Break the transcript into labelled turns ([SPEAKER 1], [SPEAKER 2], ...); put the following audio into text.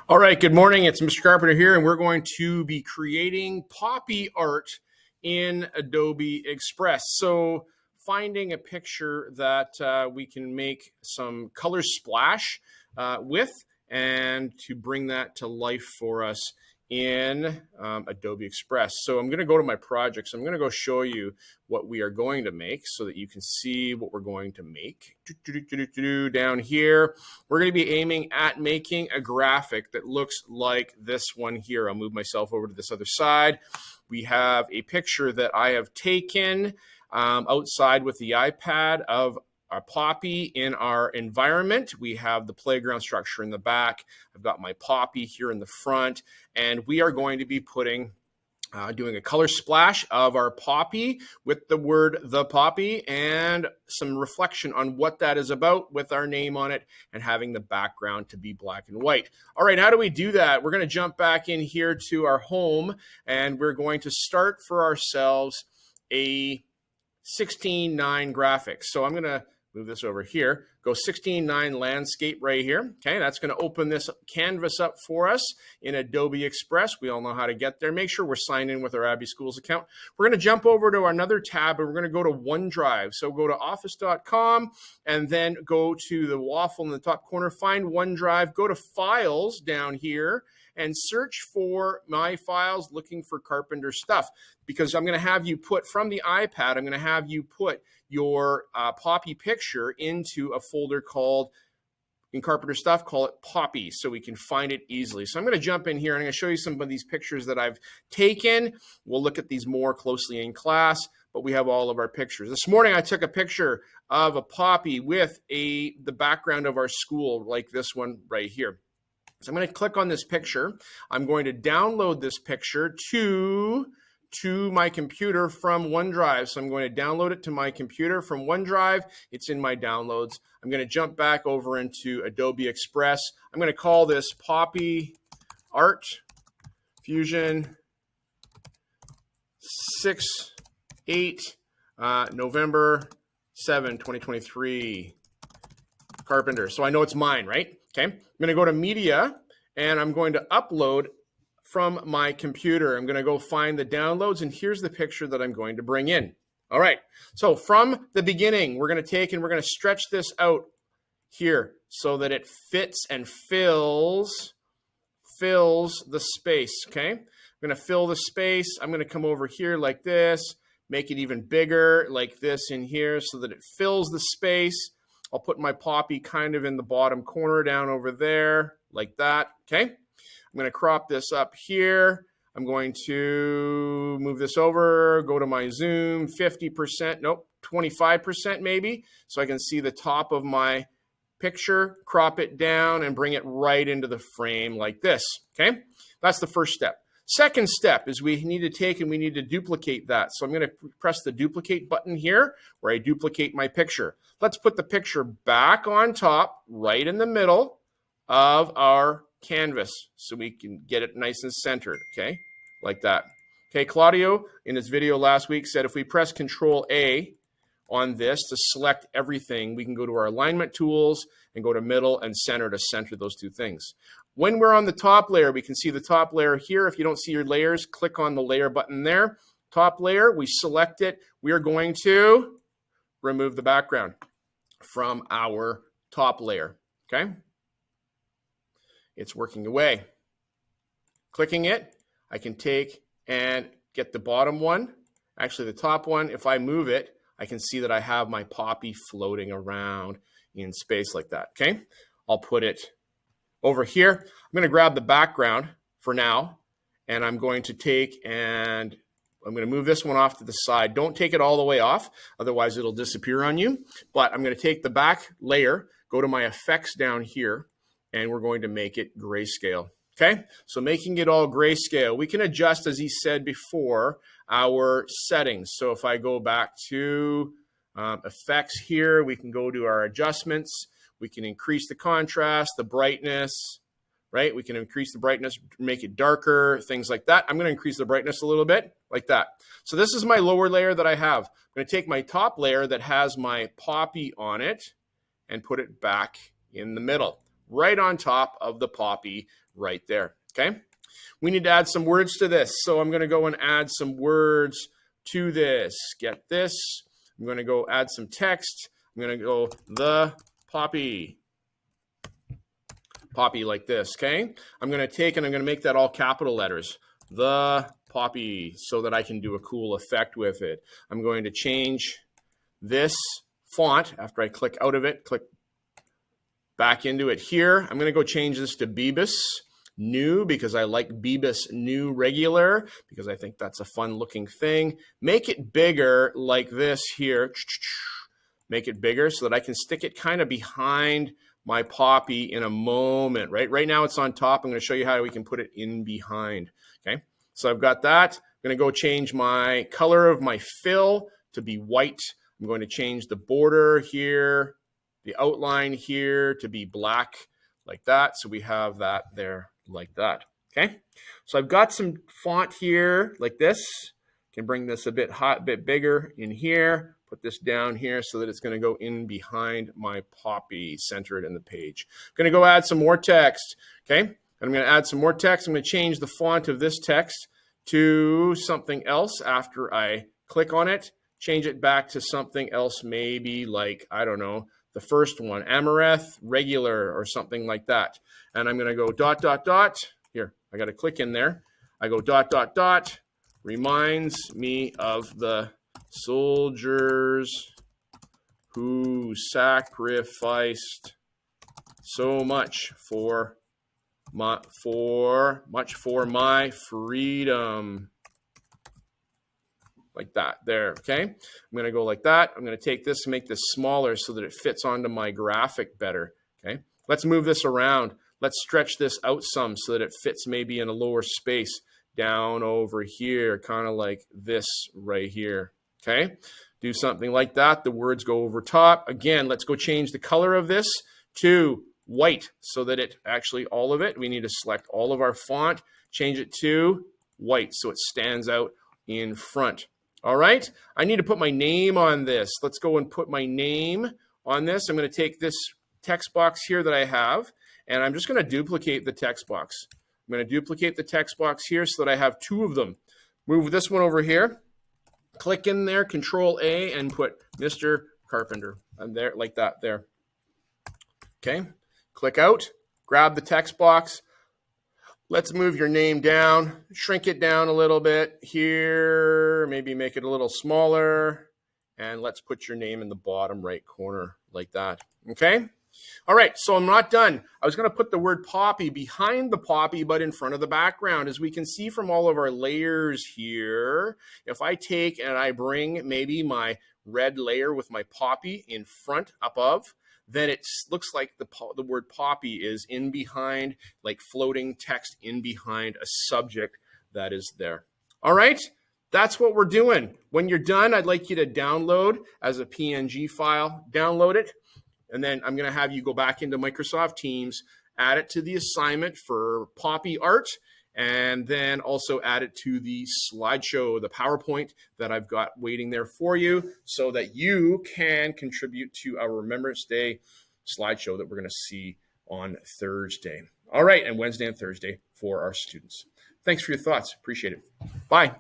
[SPEAKER 1] All right, good morning. It's Mr. Carpenter here, and we're going to be creating poppy art in Adobe Express. So finding a picture that we can make some color splash with and to bring that to life for us in Adobe Express. So I'm going to go to my projects. I'm going to go show you what we are going to make so that you can see what we're going to make. Down here, we're going to be aiming at making a graphic that looks like this one here. I'll move myself over to this other side. We have a picture that I have taken outside with the iPad of our poppy in our environment. We have the playground structure in the back. I've got my poppy here in the front, and we are going to be putting doing a color splash of our poppy with the word "the poppy" and some reflection on what that is about with our name on it, and having the background to be black and white. All right, how do we do that? We're going to jump back in here to our home, and we're going to start for ourselves a 16:9 graphics. So I'm going to move this over here, go 16:9 landscape right here. Okay, that's going to open this canvas up for us in Adobe Express. We all know how to get there. Make sure we're signed in with our Abbey Schools account. We're going to jump over to another tab, and we're going to go to OneDrive. So go to office.com and then go to the waffle in the top corner, find OneDrive, go to Files down here, and search for My Files, looking for Carpenter Stuff, because I'm going to have you put from the iPad, I'm going to have you put your poppy picture into a folder called, in Carpenter Stuff, call it Poppy, so we can find it easily. So I'm going to jump in here and I'm going to show you some of these pictures that I've taken. We'll look at these more closely in class, but we have all of our pictures. This morning I took a picture of a poppy with the background of our school, like this one right here. So I'm going to click on this picture. I'm going to download this picture to my computer from OneDrive. So I'm going to download it to my computer from OneDrive. It's in my downloads. I'm going to jump back over into Adobe Express. I'm going to call this Poppy Art Fusion 6/8 November 7, 2023 Carpenter. So I know it's mine, right? Okay, I'm going to go to Media, and I'm going to upload from my computer. I'm going to go find the downloads, and here's the picture that I'm going to bring in. All right, so from the beginning, we're going to take and we're going to stretch this out here so that it fits and fills the space, okay? I'm going to fill the space. I'm going to come over here like this, make it even bigger like this in here so that it fills the space. I'll put my poppy kind of in the bottom corner down over there like that, okay? I'm going to crop this up here. I'm going to move this over, go to my zoom, 50%, nope, 25% maybe, so I can see the top of my picture, crop it down, and bring it right into the frame like this, okay? That's the first step. Second step is we need to take and we need to duplicate that. So I'm going to press the duplicate button here where I duplicate my picture. Let's put the picture back on top, right in the middle of our canvas so we can get it nice and centered, okay? Like that. Okay, Claudio in his video last week said if we press Control A on this to select everything, we can go to our alignment tools and go to middle and center to center those two things. When we're on the top layer, we can see the top layer here. If you don't see your layers, click on the layer button there. Top layer, we select it. We are going to remove the background from our top layer, okay? It's working away. Clicking it, I can take and get the bottom one. Actually, the top one, if I move it, I can see that I have my poppy floating around in space like that, okay? I'll put it over here. I'm going to grab the background for now, and I'm going to take and I'm going to move this one off to the side. Don't take it all the way off, otherwise it'll disappear on you. But I'm going to take the back layer, go to my effects down here, and we're going to make it grayscale. Okay, so making it all grayscale, we can adjust, as he said before, our settings. So if I go back to effects here, we can go to our adjustments. We can increase the contrast, the brightness, right? We can increase the brightness, make it darker, things like that. I'm going to increase the brightness a little bit, like that. So this is my lower layer that I have. I'm going to take my top layer that has my poppy on it and put it back in the middle. right on top of the poppy right there, okay? We need to add some words to this. So I'm going to go and add some words to this. Get this. I'm going to go add some text. I'm going to go the poppy. Poppy like this, okay? I'm going to take and I'm going to make that all capital letters. The poppy, so that I can do a cool effect with it. I'm going to change this font after I click out of it, click back into it here. I'm going to go change this to Bebus New because I like Bebus New Regular because I think that's a fun looking thing. Make it bigger like this here. Make it bigger so that I can stick it kind of behind my poppy in a moment, right? Right now it's on top. I'm going to show you how we can put it in behind, okay? So I've got that. I'm going to go change my color of my fill to be white. I'm going to change the border here, the outline here to be black like that. So we have that there like that, okay? So I've got some font here like this. Can bring this a bit bigger in here. Put this down here so that it's going to go in behind my poppy, centered in the page. I'm going to go add some more text, okay? And I'm going to add some more text. I'm going to change the font of this text to something else after I click on it. Change it back to something else, maybe like, I don't know, the first one, Amareth Regular or something like that. And I'm going to go dot, dot, dot. Here, I got to click in there. I go dot, dot, dot. Reminds me of the soldiers who sacrificed so much for my freedom. Like that there, okay? I'm going to go like that. I'm going to take this and make this smaller so that it fits onto my graphic better, okay? Let's move this around. Let's stretch this out some so that it fits maybe in a lower space down over here, kind of like this right here, okay? Do something like that. The words go over top. Again, let's go change the color of this to white so that it actually, all of it, we need to select all of our font, change it to white so it stands out in front. All right, I need to put my name on this. Let's go and put my name on this. I'm going to take this text box here that I have, and I'm just going to duplicate the text box. I'm going to duplicate the text box here so that I have two of them. Move this one over here. Click in there, Control A, and put Mr. Carpenter. And there, like that there. Okay, click out, grab the text box. Let's move your name down, shrink it down a little bit here, maybe make it a little smaller, and let's put your name in the bottom right corner like that, okay? All right, so I'm not done. I was going to put the word poppy behind the poppy, but in front of the background. As we can see from all of our layers here, if I take and I bring maybe my red layer with my poppy in front above, then it looks like the word poppy is in behind, like floating text in behind a subject that is there. All right, that's what we're doing. When you're done, I'd like you to download as a PNG file, download it, and then I'm going to have you go back into Microsoft Teams, add it to the assignment for poppy art, and then also add it to the slideshow, the PowerPoint that I've got waiting there for you so that you can contribute to our Remembrance Day slideshow that we're going to see on Thursday. All right, and Wednesday and Thursday for our students. Thanks for your thoughts. Appreciate it. Bye.